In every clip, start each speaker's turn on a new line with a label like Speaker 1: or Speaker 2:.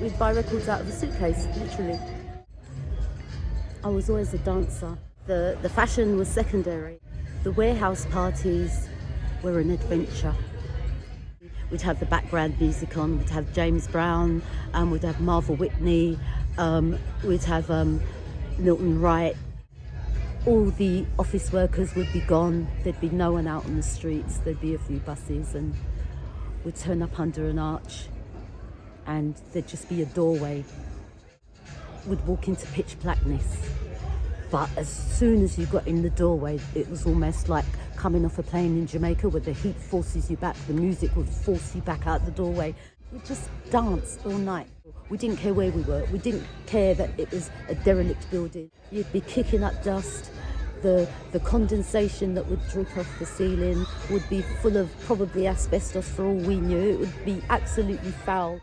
Speaker 1: we'd buy records out of a suitcase, literally. I was always a dancer. The fashion was secondary. The warehouse parties were an adventure. We'd have the background music on, we'd have James Brown, we'd have Martha Whitney, we'd have Milton Wright. All the office workers would be gone, there'd be no one out on the streets, there'd be a few buses, and we'd turn up under an arch and there'd just be a doorway. We'd walk into pitch blackness, but as soon as you got in the doorway, it was almost like coming off a plane in Jamaica where the heat forces you back, the music would force you back out the doorway. We'd just dance all night. We didn't care where we were. We didn't care that it was a derelict building. You'd be kicking up dust. The condensation that would drip off the ceiling would be full of probably asbestos for all we knew. It would be absolutely foul.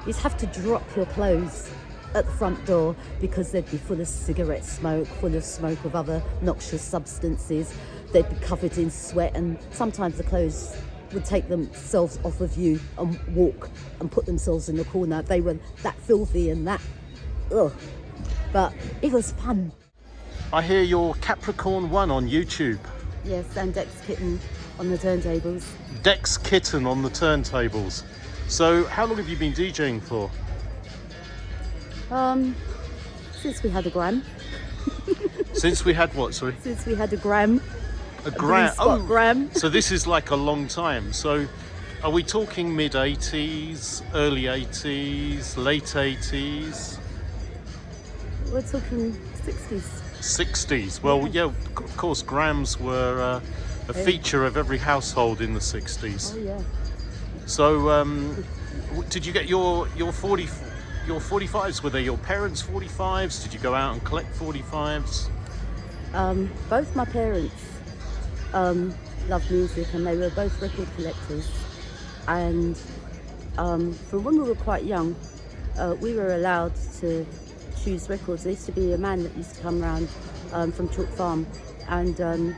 Speaker 1: You'd have to drop your clothes at the front door because they'd be full of cigarette smoke, full of smoke of other noxious substances. They'd be covered in sweat, and sometimes the clothes would take themselves off of you and walk and put themselves in the corner. They were that filthy and that, ugh. But it was fun.
Speaker 2: I hear you're Capricorn-one on YouTube.
Speaker 1: Yes, and Dexkitten on the turntables.
Speaker 2: Dexkitten on the turntables. So how long have you been DJing for?
Speaker 1: Since we had a gram.
Speaker 2: Since we had what, sorry?
Speaker 1: Since we had a gram.
Speaker 2: A gram? Oh,
Speaker 1: gram.
Speaker 2: So this is like a long time. So are we talking mid-80s, early 80s, late 80s?
Speaker 1: We're talking 60s.
Speaker 2: 60s. Well, yeah, of course, grams were a feature of every household in the 60s.
Speaker 1: Oh, yeah.
Speaker 2: So did you get your 45s? Were they your parents' 45s? Did you go out and collect 45s?
Speaker 1: Both my parents loved music, and they were both record collectors. And from when we were quite young, we were allowed to choose records. There used to be a man that used to come round from Chalk Farm, and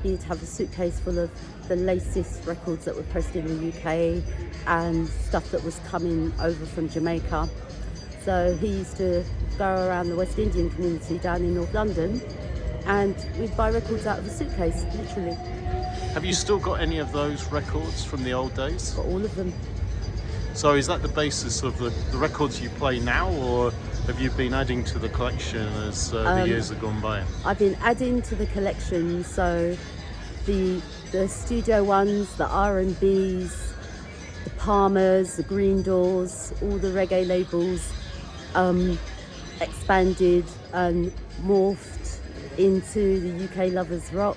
Speaker 1: he'd have a suitcase full of the latest records that were pressed in the UK and stuff that was coming over from Jamaica. So he used to go around the West Indian community down in North London, and we'd buy records out of a suitcase, literally.
Speaker 2: Have you still got any of those records from the old days?
Speaker 1: Got all of them.
Speaker 2: So is that the basis of the records you play now, or have you been adding to the collection as the years have gone by?
Speaker 1: I've been adding to the collection, so the studio ones, the R&Bs, the Palmers, the Green Doors, all the reggae labels expanded and morphed into the UK Lovers Rock,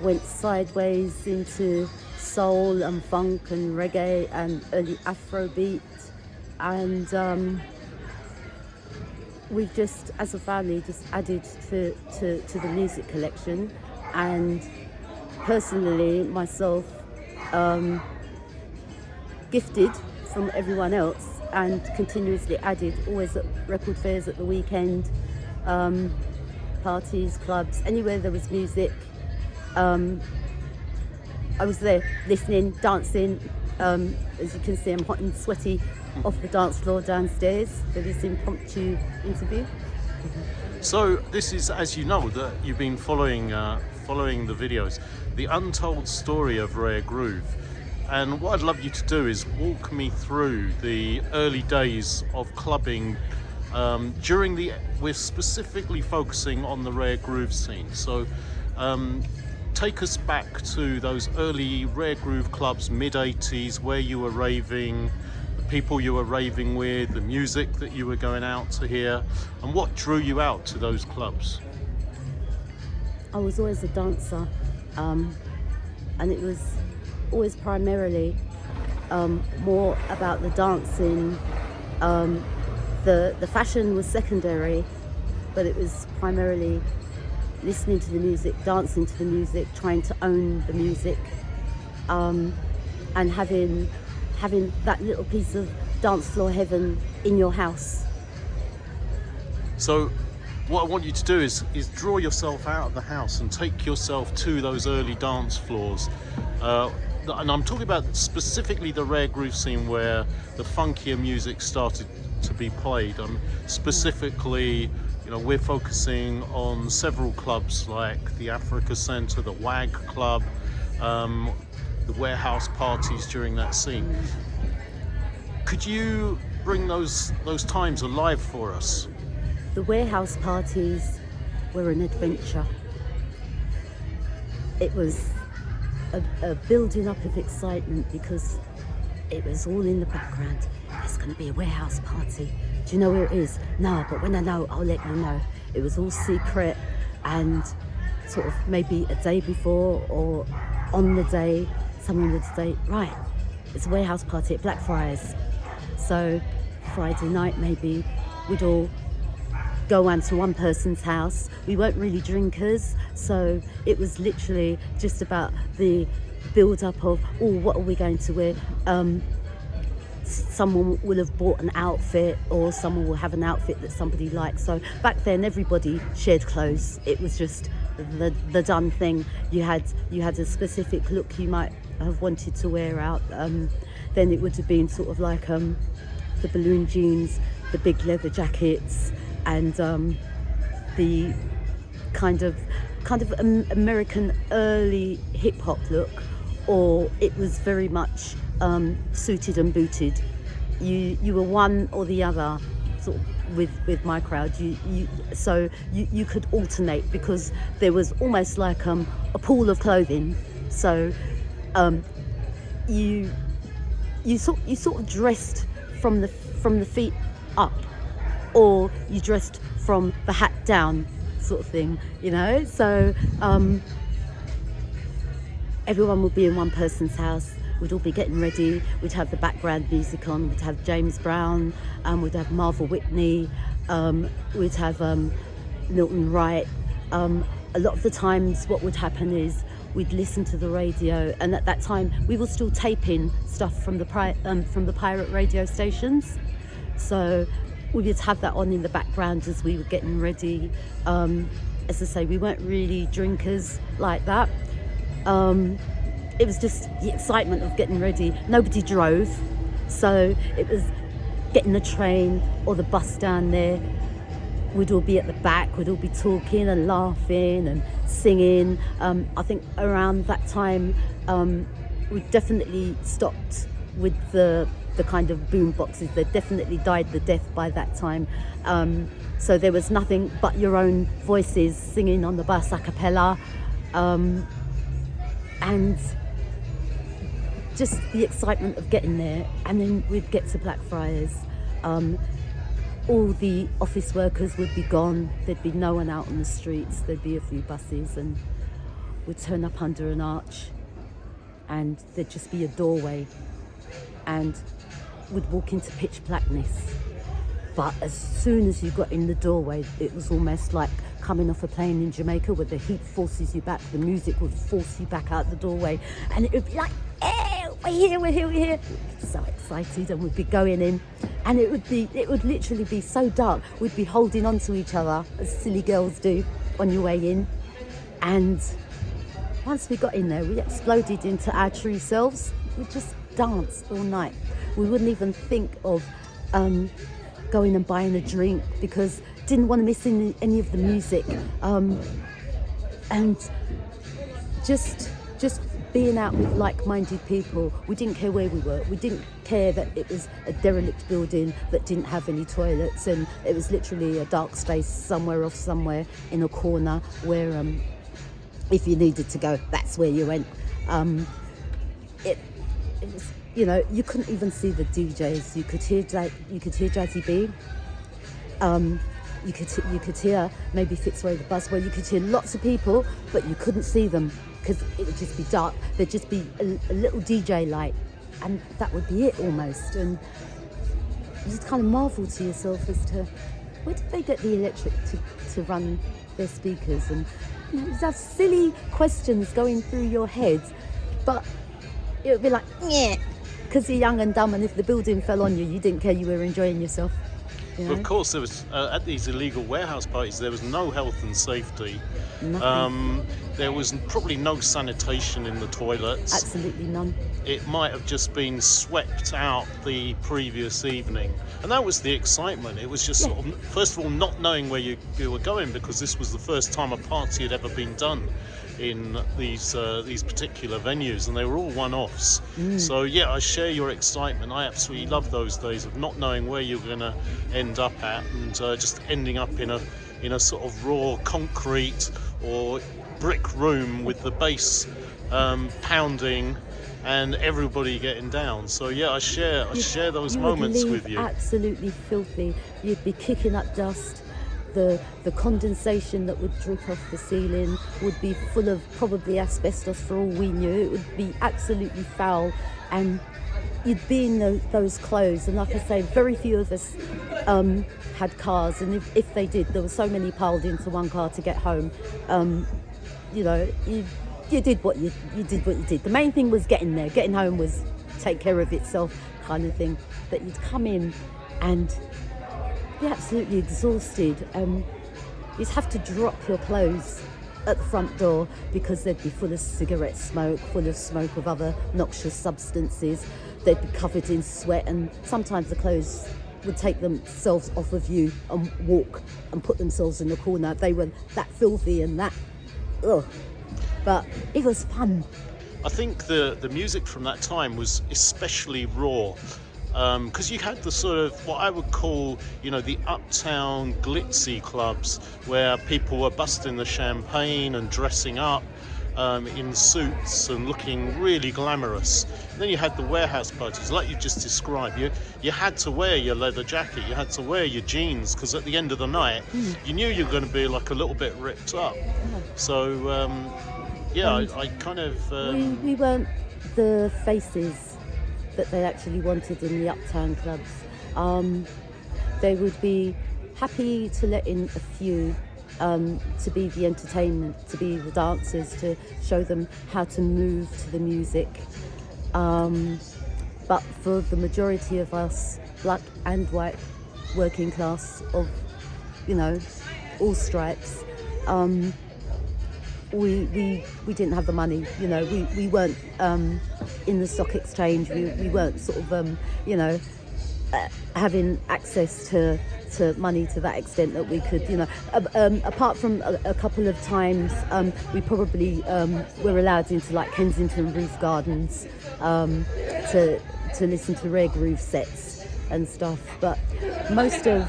Speaker 1: went sideways into soul and funk and reggae and early Afrobeat, and we've just, as a family, just added to the music collection. And personally, myself, gifted from everyone else and continuously added, always at record fairs at the weekend, parties, clubs, anywhere there was music. I was there listening, dancing. As you can see, I'm hot and sweaty off the dance floor downstairs for this impromptu interview.
Speaker 2: So this is, as you know, that you've been following the videos, the Untold Story of Raregroove. And what I'd love you to do is walk me through the early days of clubbing we're specifically focusing on the Raregroove scene. So take us back to those early Raregroove clubs, mid-80s, where you were raving, the people you were raving with, the music that you were going out to hear, and what drew you out to those clubs.
Speaker 1: I was always a dancer, and it was always primarily more about the dancing. The fashion was secondary, but it was primarily listening to the music, dancing to the music, trying to own the music, and having that little piece of dance floor heaven in your house.
Speaker 2: So what I want you to do is draw yourself out of the house and take yourself to those early dance floors. And I'm talking about specifically the Raregroove scene, where the funkier music started to be played. Specifically, we're focusing on several clubs like the Africa Centre, the WAG Club, the warehouse parties during that scene. Could you bring those times alive for us?
Speaker 1: The warehouse parties were an adventure. It was a building up of excitement because it was all in the background. There's going to be a warehouse party. Do you know where it is? No, but when I know, I'll let you know. It was all secret, and sort of maybe a day before or on the day, someone would say, right, it's a warehouse party at Blackfriars. So Friday night maybe we'd all go round to one person's house. We weren't really drinkers, so it was literally just about the build-up of, what are we going to wear? Someone will have bought an outfit, or someone will have an outfit that somebody likes. So back then everybody shared clothes. It was just the done thing. You had a specific look you might have wanted to wear out. Then it would have been sort of like the balloon jeans, the big leather jackets, and the kind of American early hip hop look, or it was very much suited and booted. You were one or the other, sort of with my crowd. So you could alternate because there was almost like a pool of clothing. So you sort of dressed from the feet up, or you dressed from the hat down, sort of thing, So everyone would be in one person's house. We'd all be getting ready. We'd have the background music on. We'd have James Brown, we'd have Martha Whitney, we'd have Milton Wright. A lot of the times what would happen is we'd listen to the radio, and at that time we were still taping stuff from the pirate radio stations. So we would have that on in the background as we were getting ready. As I say, we weren't really drinkers like that. It was just the excitement of getting ready. Nobody drove, so it was getting the train or the bus down there. We'd all be at the back, we'd all be talking and laughing and singing. I think around that time, we definitely stopped with the kind of boom boxes. They definitely died the death by that time. So there was nothing but your own voices singing on the bus a cappella. And just the excitement of getting there. And then we'd get to Blackfriars. All the office workers would be gone. There'd be no one out on the streets. There'd be a few buses, and we'd turn up under an arch, and there'd just be a doorway, and we'd walk into pitch blackness. But as soon as you got in the doorway, it was almost like coming off a plane in Jamaica, where the heat forces you back, the music would force you back out the doorway, and it would be like, hey, we're here. We'd be so excited, and we'd be going in, and it would literally be so dark. We'd be holding on to each other, as silly girls do on your way in. And once we got in there, we exploded into our true selves. We'd just dance all night. We wouldn't even think of going and buying a drink, because didn't want to miss any of the music, and just being out with like-minded people. We didn't care where we were. We didn't care that it was a derelict building that didn't have any toilets, and it was literally a dark space somewhere in a corner where if you needed to go, that's where you went. It was, you couldn't even see the DJs. You could hear Jazzy B. You could hear maybe Fitzroy the Buzzwell. You could hear lots of people, but you couldn't see them because it would just be dark. There'd just be a little DJ light, and that would be it almost. And you just kind of marvel to yourself as to where did they get the electric to run their speakers, and you have silly questions going through your head, but it would be like, yeah, because you're young and dumb, and if the building fell on you, you didn't care, you were enjoying yourself. You
Speaker 2: But of
Speaker 1: know?
Speaker 2: course, there was at these illegal warehouse parties, there was no health and safety.
Speaker 1: Nothing.
Speaker 2: There was probably no sanitation in the toilets.
Speaker 1: Absolutely none.
Speaker 2: It might have just been swept out the previous evening, and that was the excitement. It was just
Speaker 1: Yeah.
Speaker 2: sort of, first of all, not knowing where you were going, because this was the first time a party had ever been done in these particular venues, and they were all one-offs. So yeah, I share your excitement. I absolutely love those days of not knowing where you're going to end up at, and just ending up in a sort of raw concrete or brick room with the bass pounding and everybody getting down. So yeah, I share those
Speaker 1: You
Speaker 2: moments
Speaker 1: would leave
Speaker 2: with you.
Speaker 1: absolutely filthy. You'd be kicking up dust. The condensation that would drip off the ceiling would be full of probably asbestos for all we knew. It would be absolutely foul, and you'd be in those clothes. And like I say, very few of us had cars, and if they did, there were so many piled into one car to get home. You know, you did what you did. The main thing was getting there. Getting home was take care of itself, kind of thing. But you'd come in and be absolutely exhausted. You'd have to drop your clothes at the front door because they'd be full of cigarette smoke, full of smoke of other noxious substances. They'd be covered in sweat, and sometimes the clothes would take themselves off of you and walk and put themselves in the corner. They were that filthy and that, ugh. But it was fun.
Speaker 2: I think the music from that time was especially raw, because you had the sort of what I would call, the uptown glitzy clubs where people were busting the champagne and dressing up in suits and looking really glamorous. And then you had the warehouse parties, like you just described. You had to wear your leather jacket, you had to wear your jeans, because at the end of the night, you knew you were going to be like a little bit ripped up. So, I kind of...
Speaker 1: We weren't the faces that they actually wanted in the uptown clubs. They would be happy to let in a few to be the entertainment, to be the dancers, to show them how to move to the music. But for the majority of us, black and white, working class of, all stripes, we didn't have the money. We weren't in the stock exchange. We weren't sort of having access to money to that extent that we could, apart from a couple of times we probably were allowed into like Kensington Roof Gardens to listen to RAREGROOVE sets and stuff, but most of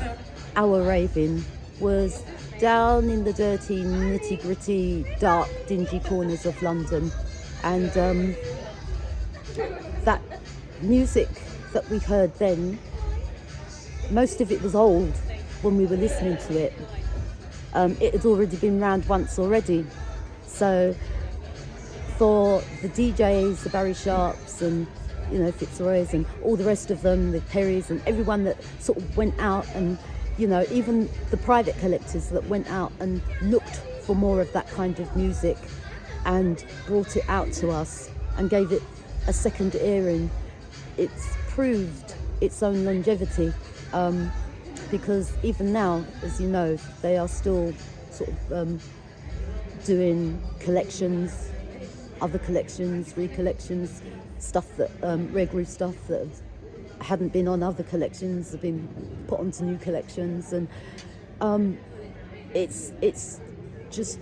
Speaker 1: our raving was down in the dirty, nitty-gritty, dark, dingy corners of London. And that music that we heard then, most of it was old when we were listening to it. It had already been round once already. So for the DJs, the Barry Sharps and Fitzroys and all the rest of them, the Perrys and everyone that sort of went out, and even the private collectors that went out and looked for more of that kind of music and brought it out to us and gave it a second airing, it's proved its own longevity, because even now, as you know, they are still sort of doing collections, other collections, recollections, stuff that RAREGROOVE stuff that hadn't been on other collections have been put onto new collections, and it's just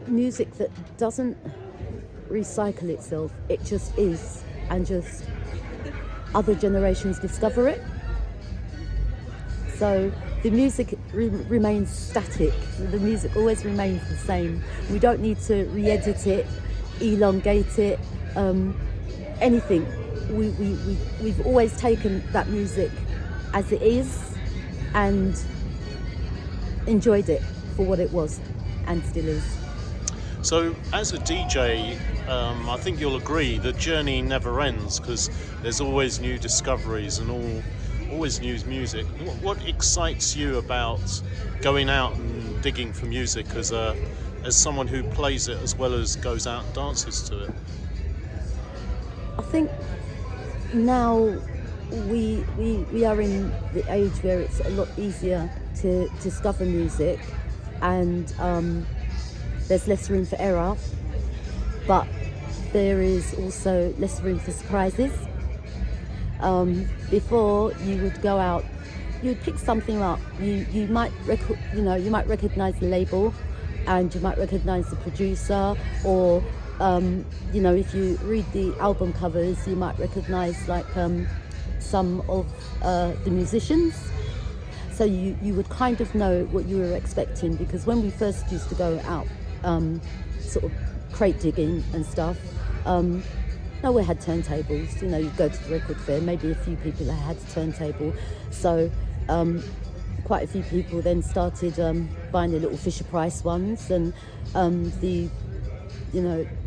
Speaker 1: music that doesn't recycle itself. It just is, and just other generations discover it. So the music remains static. The music always remains the same. We don't need to re-edit it, elongate it, anything. We've always taken that music as it is and enjoyed it for what it was and still is.
Speaker 2: So as a DJ, I think you'll agree the journey never ends, because there's always new discoveries and always new music. What excites you about going out and digging for music as someone who plays it as well as goes out and dances to it?
Speaker 1: I think now we are in the age where it's a lot easier to discover music, and there's less room for error, but there is also less room for surprises. Before, you would go out, you would pick something up. You might recognize the label, and you might recognize the producer, or if you read the album covers, you might recognize like some of the musicians. So you would kind of know what you were expecting, because when we first used to go out sort of crate digging and stuff, nowhere had turntables. You'd go to the record fair, maybe a few people that had a turntable. So quite a few people then started buying the little Fisher-Price ones, and the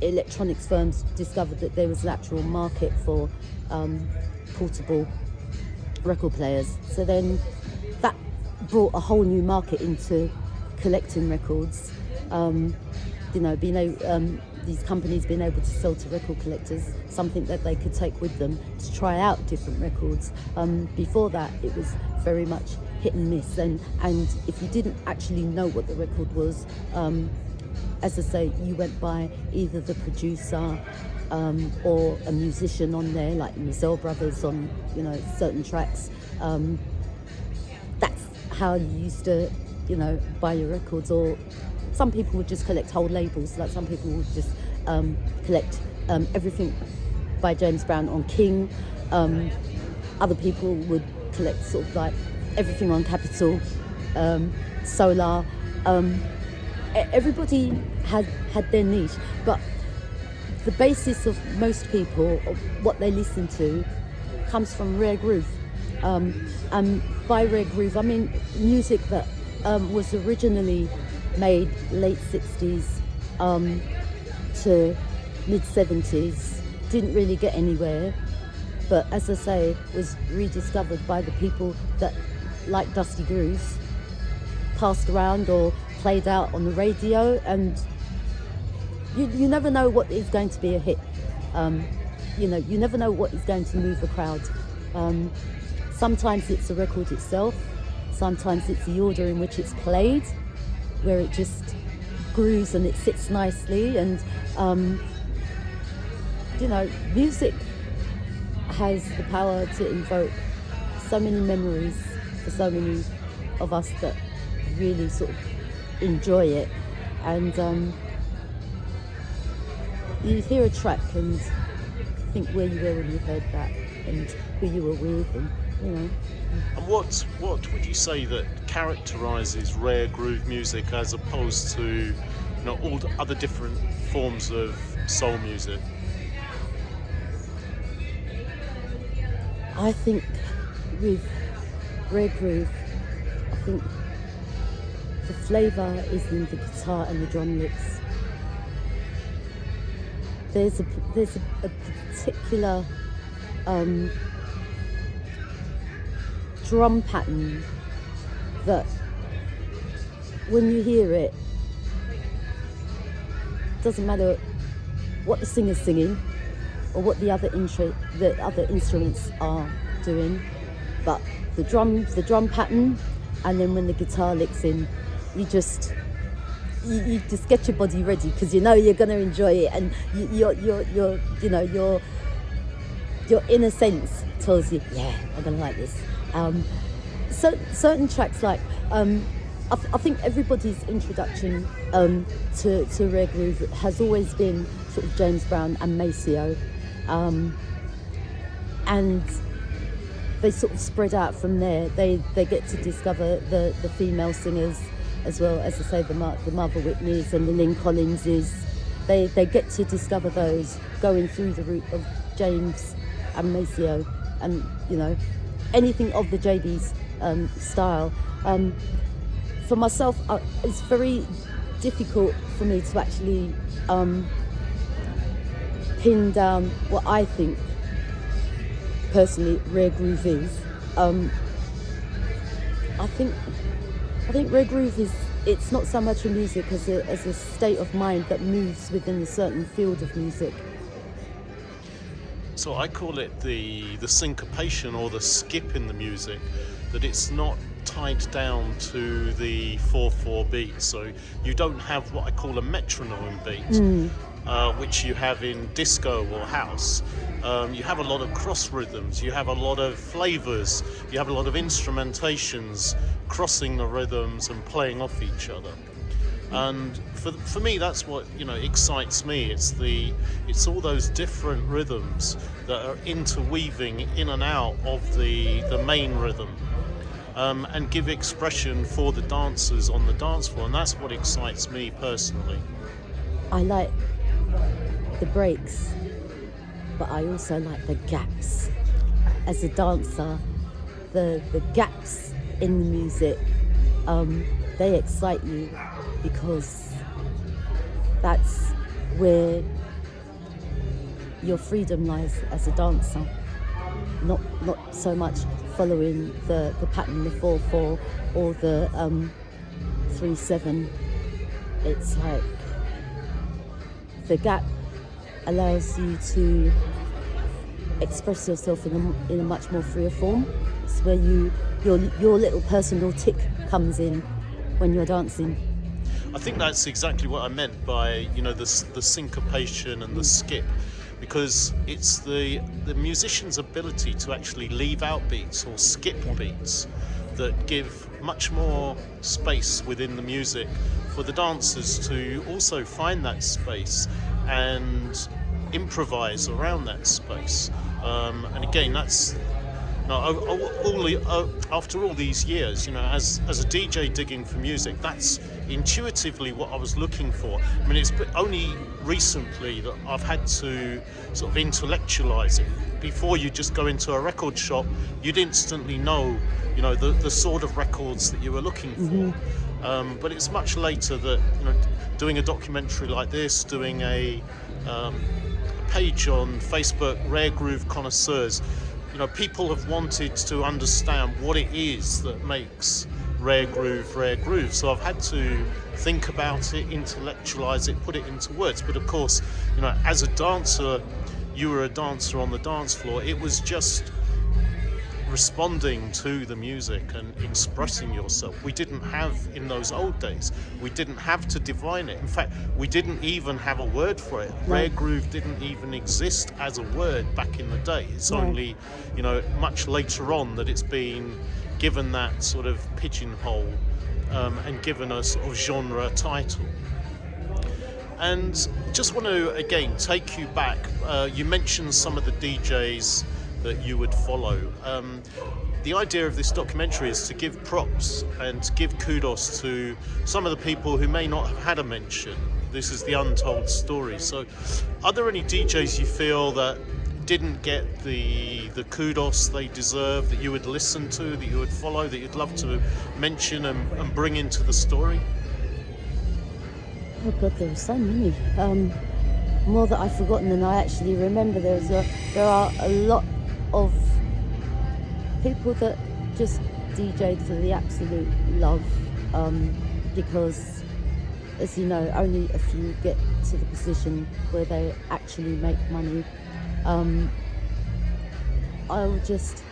Speaker 1: electronics firms discovered that there was an actual market for portable record players. So then that brought a whole new market into collecting records. These companies being able to sell to record collectors something that they could take with them to try out different records. Before that, it was very much hit and miss, and if you didn't actually know what the record was, as I say, you went by either the producer or a musician on there, like the Mazel Brothers on certain tracks. That's how you used to buy your records. Or some people would just collect whole labels, like some people would just collect everything by James Brown on King. Other people would collect sort of like everything on Capitol, Solar. Everybody had their niche, but the basis of most people, of what they listen to, comes from rare groove. And by rare groove, I mean music that was originally made late 60s to mid 70s, didn't really get anywhere, but as I say, was rediscovered by the people that, like Dusty Grooves, passed around or played out on the radio, and you never know what is going to be a hit. You never know what is going to move a crowd. Sometimes it's the record itself, sometimes it's the order in which it's played, where it just grooves and it sits nicely. And music has the power to invoke so many memories for so many of us that really sort of enjoy it. And you hear a track and think where you were when you heard that, and who you were with, and
Speaker 2: And what would you say that characterises rare groove music as opposed to all the other different forms of soul music?
Speaker 1: I think with rare groove, I think the flavour is in the guitar and the drum licks. There's a particular drum pattern that when you hear it, doesn't matter what the singer's singing or what the other instruments are doing, but the drum pattern, and then when the guitar licks in, you just get your body ready, because you're going to enjoy it, and your inner sense tells you, yeah, I'm going to like this. So certain tracks, like I think everybody's introduction to rare groove has always been sort of James Brown and Maceo, and they sort of spread out from there. They get to discover the female singers as well, as I say, the Martha Whitneys and the Lynn Collinses. They get to discover those going through the route of James and Maceo, and anything of the JB's style. For myself, it's very difficult for me to actually pin down what I think personally rare groove is. I think rare groove it's not so much a music as a state of mind that moves within a certain field of music.
Speaker 2: So I call it the syncopation or the skip in the music, that it's not tied down to the 4/4 beat. So you don't have what I call a metronome beat, which you have in disco or house. You have a lot of cross rhythms, you have a lot of flavors, you have a lot of instrumentations crossing the rhythms and playing off each other. And for me, that's what, you know, excites me. It's all those different rhythms that are interweaving in and out of the main rhythm, and give expression for the dancers on the dance floor, and that's what excites me personally.
Speaker 1: I like the breaks, but I also like the gaps. As a dancer, the gaps in the music, they excite you, because that's where your freedom lies as a dancer. Not so much following the pattern, the 4/4 or the 3/7. It's like the gap allows you to express yourself in a much more freer form. It's where your little personal tick comes in when you're dancing.
Speaker 2: I think that's exactly what I meant by, you know, the syncopation and the skip, because it's the musician's ability to actually leave out beats or skip beats that give much more space within the music for the dancers to also find that space and improvise around that space. And again, that's after all these years, you know, as a DJ digging for music, that's intuitively what I was looking for. I mean, it's only recently that I've had to sort of intellectualize it. Before, you just go into a record shop, you'd instantly know, you know, the sort of records that you were looking for. But it's much later that, you know, doing a documentary like this, doing a page on Facebook, Rare Groove Connoisseurs, you know, people have wanted to understand what it is that makes Rare Groove. So I've had to think about it, intellectualize it, put it into words. But of course, you know, as a dancer, you were a dancer on the dance floor. It was just responding to the music and expressing yourself. We didn't have, in those old days, we didn't have to divine it. In fact, we didn't even have a word for it. Rare groove didn't even exist as a word back in the day. It's only, you know, much later on that it's been given that sort of pigeonhole, and given a sort of genre title. And just want to again take you back. You mentioned some of the DJs that you would follow. The idea of this documentary is to give props and to give kudos to some of the people who may not have had a mention. This is the untold story. So are there any DJs you feel that didn't get the kudos they deserve, that you would listen to, that you would follow, that you'd love to mention and bring into the story?
Speaker 1: Oh God, there are so many. More that I've forgotten than I actually remember. There are a lot of people that just DJ'd for the absolute love, because, as you know, only a few get to the position where they actually make money. I would just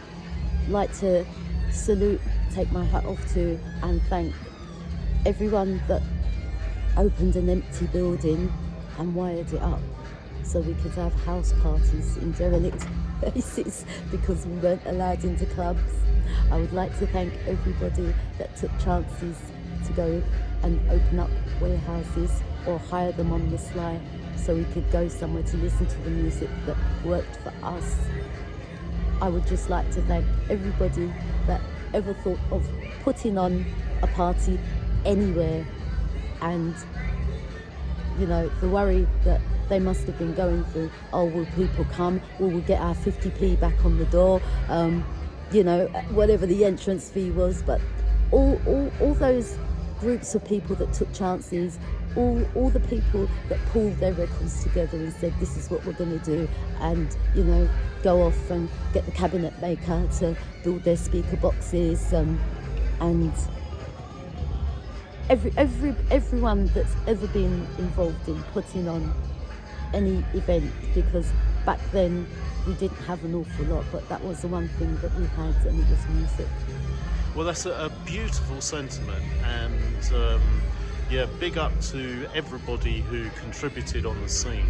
Speaker 1: like to salute, take my hat off to, and thank everyone that opened an empty building and wired it up so we could have house parties in derelict places because we weren't allowed into clubs. I would like to thank everybody that took chances to go and open up warehouses or hire them on the sly so we could go somewhere to listen to the music that worked for us. I would just like to thank everybody that ever thought of putting on a party anywhere, and you know, the worry that they must have been going through. Oh, will people come? Will we get our 50p back on the door? You know, whatever the entrance fee was. But all those groups of people that took chances, all the people that pulled their records together and said, this is what we're going to do, and, you know, go off and get the cabinet maker to build their speaker boxes, and everyone that's ever been involved in putting on any event, because back then we didn't have an awful lot, but that was the one thing that we had, and it was music.
Speaker 2: Well, that's a beautiful sentiment, and yeah, big up to everybody who contributed on the scene.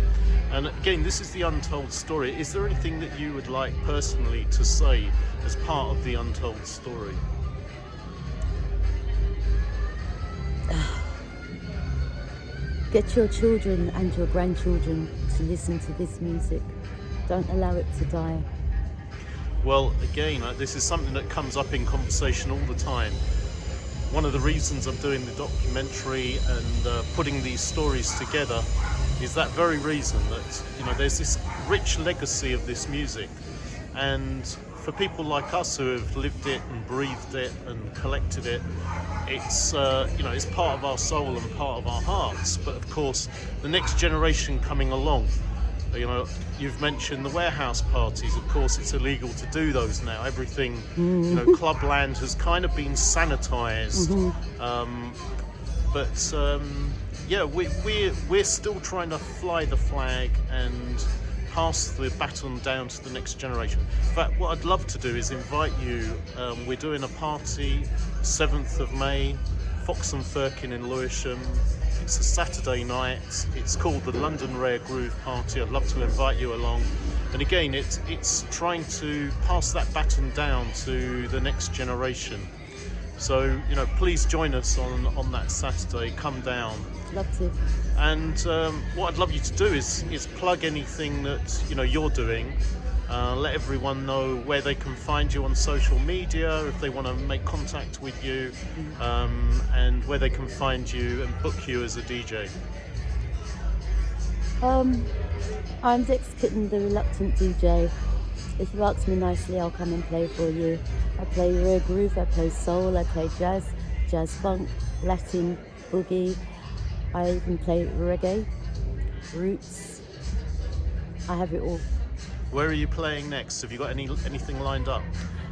Speaker 2: And again, this is the Untold Story. Is there anything that you would like personally to say as part of the Untold Story?
Speaker 1: Get your children and your grandchildren to listen to this music. Don't allow it to die.
Speaker 2: Well, again, this is something that comes up in conversation all the time. One of the reasons I'm doing the documentary and putting these stories together is that very reason, that, you know, there's this rich legacy of this music, and for people like us who have lived it and breathed it and collected it, it's you know, it's part of our soul and part of our hearts. But of course, the next generation coming along, you know, you've mentioned the warehouse parties. Of course, it's illegal to do those now. Everything, you know, clubland has kind of been sanitized. Yeah, we're still trying to fly the flag and pass the baton down to the next generation. In fact, what I'd love to do is invite you. We're doing a party 7th of May, Fox and Firkin in Lewisham. It's a Saturday night. It's called the London Raregroove Party. I'd love to invite you along. And again, it's trying to pass that baton down to the next generation. So, you know, please join us on that Saturday. Come down.
Speaker 1: Love to.
Speaker 2: And what I'd love you to do is plug anything that, you know, you're doing. Let everyone know where they can find you on social media if they want to make contact with you, and where they can find you and book you as a DJ.
Speaker 1: I'm Dexkitten, the reluctant DJ. If you ask me nicely, I'll come and play for you. I play raregroove, I play soul, I play jazz, jazz funk, Latin, boogie. I even play reggae, roots. I have it all.
Speaker 2: Where are you playing next? Have you got anything lined up?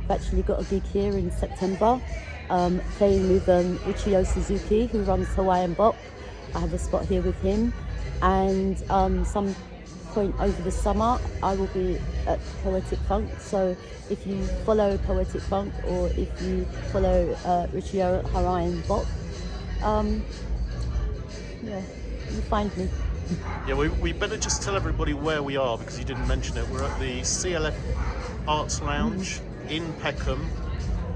Speaker 1: I've actually got a gig here in September, playing with Richio Suzuki, who runs Hawaiian Bop. I have a spot here with him, and some point over the summer I will be at Poetic Funk. So if you follow Poetic Funk, or if you follow Richio at Hawaiian Bop, yeah, you find me.
Speaker 2: Yeah, we better just tell everybody where we are, because you didn't mention it. We're at the CLF Arts Lounge in Peckham,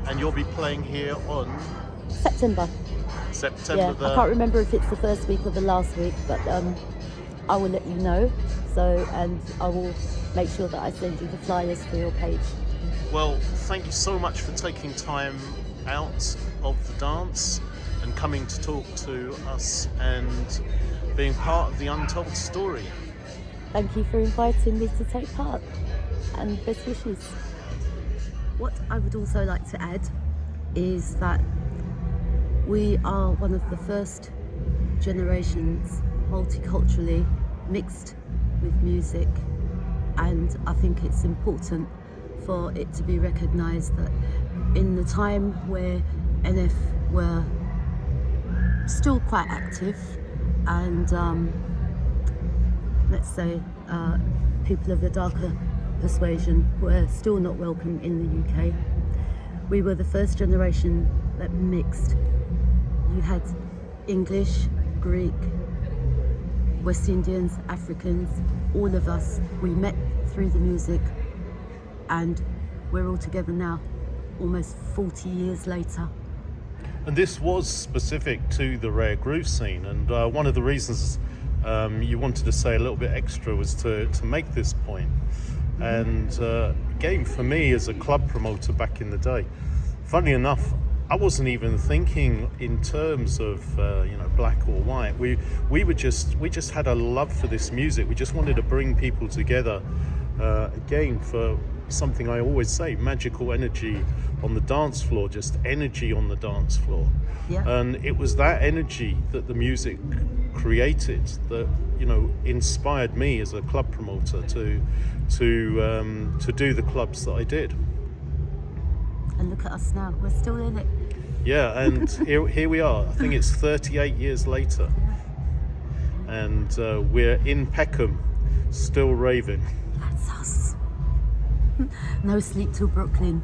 Speaker 2: and you'll be playing here on
Speaker 1: September. Yeah, I can't remember if it's the first week or the last week, but I will let you know. So, and I will make sure that I send you the flyers for your page.
Speaker 2: Well, thank you so much for taking time out of the dance and coming to talk to us and being part of the Untold Story.
Speaker 1: Thank you for inviting me to take part, and best wishes. What I would also like to add is that we are one of the first generations multiculturally mixed with music, and I think it's important for it to be recognised that in the time where NF were still quite active, and let's say people of the darker persuasion were still not welcome in the UK, we were the first generation that mixed. You had English, Greek, West Indians, Africans, all of us. We met through the music, and we're all together now, almost 40 years later.
Speaker 2: And this was specific to the rare groove scene, and one of the reasons you wanted to say a little bit extra was to make this point. And again, for me as a club promoter back in the day, funnily enough, I wasn't even thinking in terms of you know, black or white. We just had a love for this music. We just wanted to bring people together, again, for something I always say, magical energy on the dance floor, just energy on the dance floor.
Speaker 1: Yeah.
Speaker 2: And it was that energy that the music created that, you know, inspired me as a club promoter to do the clubs that I did.
Speaker 1: And look at us now, we're still in it.
Speaker 2: Yeah, and here we are. I think it's 38 years later, and we're in Peckham, still raving.
Speaker 1: That's us. No sleep till Brooklyn.